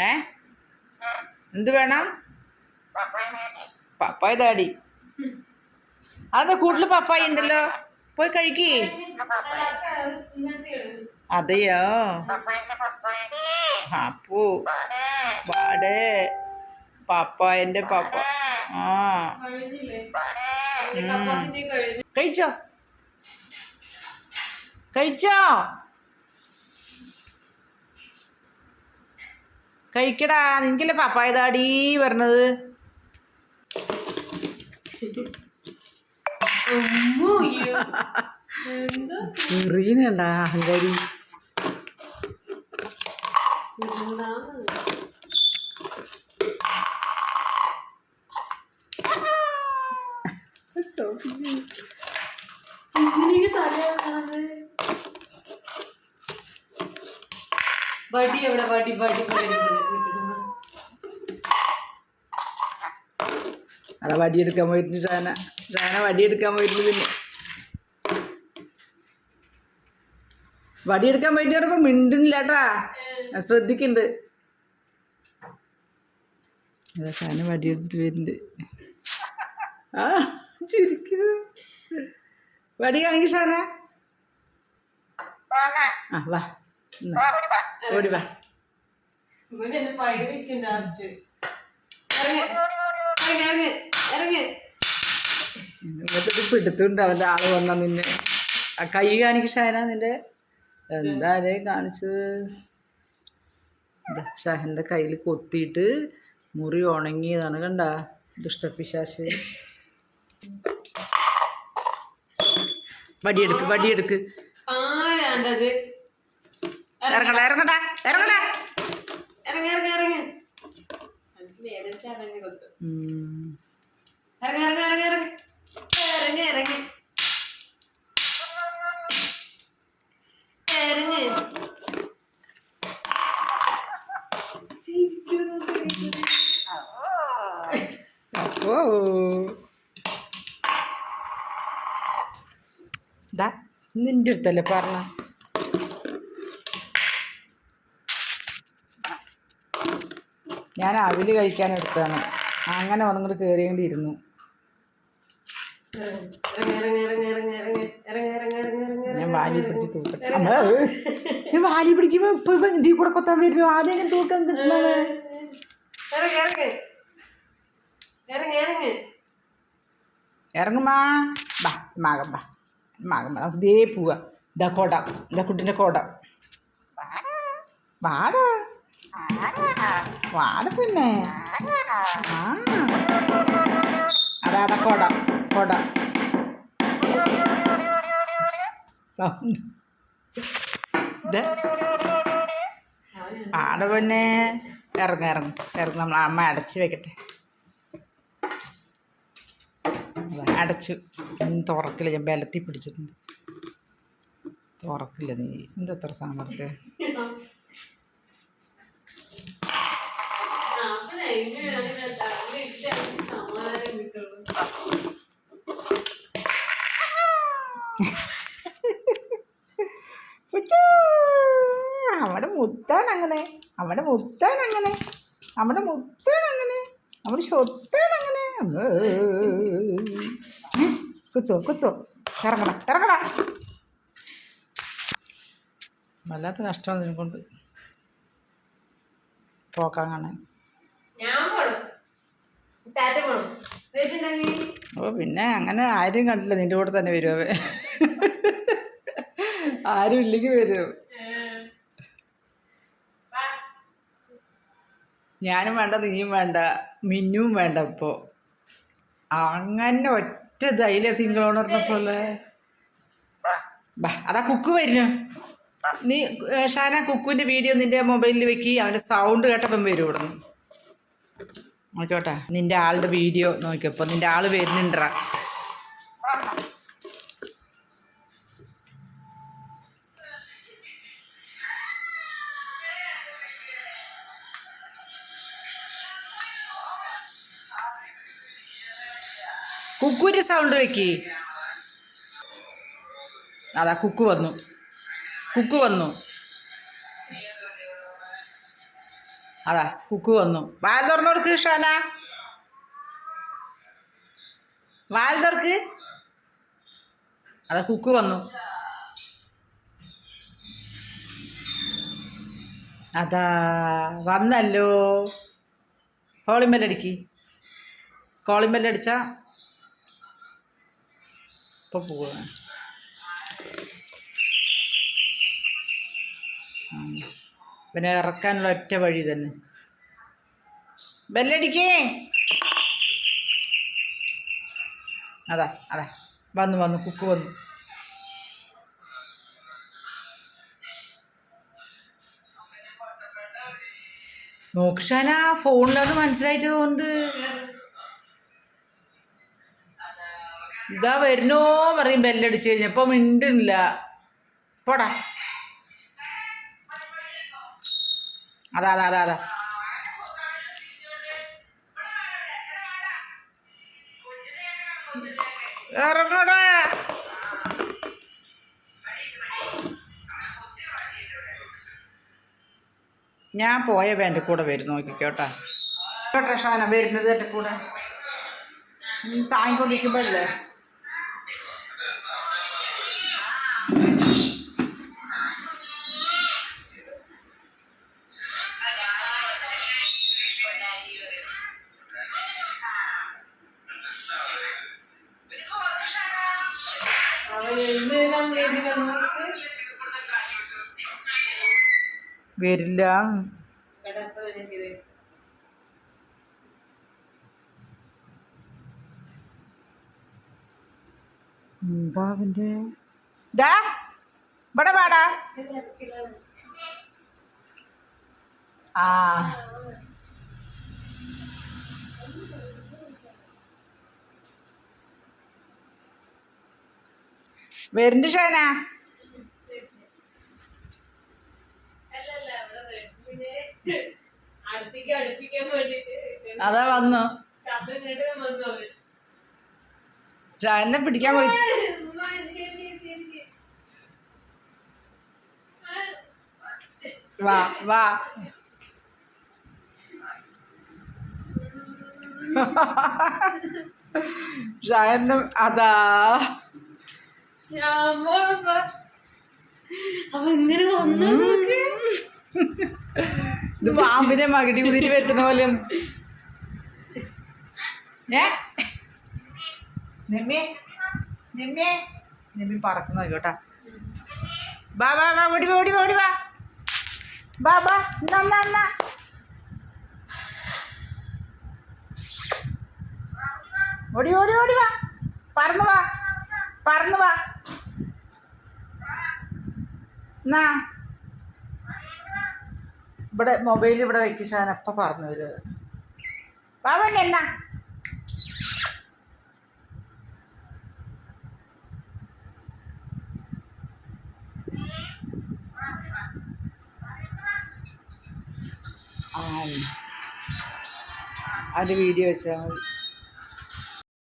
ഏ എന്ത് വേണം? പപ്പായ താടി. അതാ കൂട്ടില് പപ്പായ ഉണ്ടല്ലോ, പോയി കഴിക്കേ. അതെയോ? അപ്പൂ പാടേ പപ്പായന്റെ പപ്പ. ആ കഴിച്ചോ കഴിച്ചോ കഴിക്കടാ, നിനക്കല്ലേ പപ്പായ താടി പറഞ്ഞത്. എറിയണണ്ട അഹങ്കാരി. വടി എവിടെ? വടി വടി അതാ വടിയെടുക്കാൻ പോയിട്ട് ഷാന വടിയെടുക്കാൻ പോയിട്ട്. പിന്നെ വടിയെടുക്കാൻ പോയിട്ട് പറയുമ്പോ മിണ്ടുന്നില്ലാട്ടാ, ശ്രദ്ധിക്കുന്നുണ്ട്. അതാ ഷാന വടിയെടുത്തിട്ട് വരുന്നുണ്ട്. ആ ചിരിക്കുന്നു. വടി കാണിക്ക് ഷാന. ആ വാ ഓടി വാ. ഇങ്ങനത്തെ പിടുത്തുണ്ട് അവൻ്റെ ആള് വന്നാ നിന്നെ. ആ കൈ കാണിക്ക് ഷാന നിന്റെ. എന്താ അതേ കാണിച്ചത്? ഷാഹൻ്റെ കയ്യിൽ കൊത്തിയിട്ട് മുറി ഉണങ്ങിയതാണ്, കണ്ട ദുഷ്ടപ്പിശാശ്. വടിയെടുക്ക് വടിയെടുക്ക്. ഇറങ്ങടാ ഇറങ്ങടാ ഇറങ്ങടാ. അപ്പോ നിന്റെ അടുത്തല്ലേ പറഞ്ഞ. ഞാൻ അവില് കഴിക്കാൻ എടുത്താണ്, അങ്ങനെ വന്നിട്ട് കയറിയേണ്ടിയിരുന്നു. ഞാൻ വാലി പിടിച്ച് തൂക്കട്ടെ. ഞാൻ വാലി പിടിക്കുമ്പോ ഇപ്പൊ ഇതിൽ കൂടെ കൊത്താൻ വരുന്നു. ആദ്യം തൂക്കാൻ കിട്ടുന്നത്. ഇറങ്ങുമാ ബാ മകം ബാ മകം നമുക്ക് ദേ പോവാ. ഇതാ കോടം, ഇതാ കുട്ടിൻ്റെ കോടം. വാട വാട പിന്നെ. ആ അതാ അതാ കോടം കോടം സൗണ്ട്. ആടെ പിന്നെ ഇറങ്ങി ഇറങ്ങും ഇറങ്ങും. നമ്മൾ അമ്മ അടച്ച് വെക്കട്ടെ. അടച്ചു. തുറക്കില്ല, ഞാൻ ബലത്തിൽ പിടിച്ചിട്ടുണ്ട്. തുറക്കില്ല. നീ എന്തത്ര സാമർത്ഥ്യം. അവിടെ മുത്താണ് അങ്ങനെ, അവിടെ മുത്താണ് അങ്ങനെ, അവിടെ മുത്താണ് അങ്ങനെ, അവിടെ സ്വത്താണ് അങ്ങനെ. കുത്തോ കുത്തോ. ഇറങ്ങടാ ഇറങ്ങടാ. വല്ലാത്ത കഷ്ടമാണ് ഇതിനെക്കൊണ്ട് പോക്കാൻ കാണാൻ. ഓ പിന്നെ അങ്ങനെ ആരും കണ്ടില്ല, നിന്റെ കൂടെ തന്നെ വരുമോ? ആരും ഇല്ലെങ്കിൽ വരും. ഞാനും വേണ്ട, നീയും വേണ്ട, മിന്നും വേണ്ട. ഇപ്പോൾ അങ്ങനെ ഒറ്റ ധൈര്യ സിംഗിൾ ഓണറിനെ പോലെ. ബാ അതാ കുക്കു വരുന്നു. നീ ഷാന കുക്കുവിൻ്റെ വീഡിയോ നിൻ്റെ മൊബൈലിൽ വെക്കി. അവൻ്റെ സൗണ്ട് കേട്ടപ്പം വരും ഇവിടെ നിന്ന്. നോക്കോട്ടെ നിൻ്റെ ആളുടെ വീഡിയോ നോക്കിയപ്പോൾ നിൻ്റെ ആൾ വരുന്നുണ്ടാ. കുക്കുവിൻ്റെ സൗണ്ട് വെക്കി. അതാ കുക്കു വന്നു, കുക്കു വന്നു. അതാ കുക്കു വന്നു. വാൽ തുറന്നു കൊടുക്ക് ഷാന, വാൽ തുറക്ക്. അതാ കുക്കു വന്നു. അതാ വന്നല്ലോ. കോളിംബെല്ലടിക്ക്. കോളിംബെല്ലടിച്ചാ ഇപ്പൊ പോവാ. പിന്നെ ഇറക്കാനുള്ള ഒറ്റ വഴി തന്നെ. ബെല്ലടിക്കേ. അതാ അതാ വന്നു കുക്ക് വന്നു. നോക്ഷാന ഫോണിലത് മനസ്സിലായിട്ട് തോന്നുന്നത്. ഇതാ വരുന്നോ പറയും ബെല്ലടിച്ച് കഴിഞ്ഞപ്പോ മിണ്ടില്ല. പോടാ. അതാ അതാ അതാ അതാ ഇറങ്ങടാ. ഞാൻ പോയ എൻ്റെ കൂടെ വരും, നോക്കിക്കോട്ടാ. കേട്ടോ ഷാന വരുന്നത് എൻ്റെ കൂടെ താങ്ങിക്കൊണ്ടിരിക്കുമ്പോഴല്ലേ. വരില്ല. എന്താ അവൻ്റെ ഡാ ഇവിടെ പാടാ. ആ വരുന്നുണ്ട് ഷാന. അതാ വന്നു. ഷാനെ പിടിക്കാൻ പോയി. വാ വാ. ഷാന അതാ ഇത് പാമ്പിനെ മകിടി കുതിരി വരുത്തുന്ന പോലെ. നെമ്മി പറക്കുന്നു കേട്ടാ. ബാ ബാ ബാ ഓടി ഓടി ഓടി വാ. ബാ ബാ എന്നാ ഓടി ഓടി ഓടി വാ. പറന്നു വാ പറന്നു വാ. എന്നാ ഇവിടെ മൊബൈൽ ഇവിടെ വെക്കിഷാൻ അപ്പം പറഞ്ഞു വരും. ബാബന്നെ എന്നാ അതിൻ്റെ വീഡിയോ വെച്ചാൽ മതി.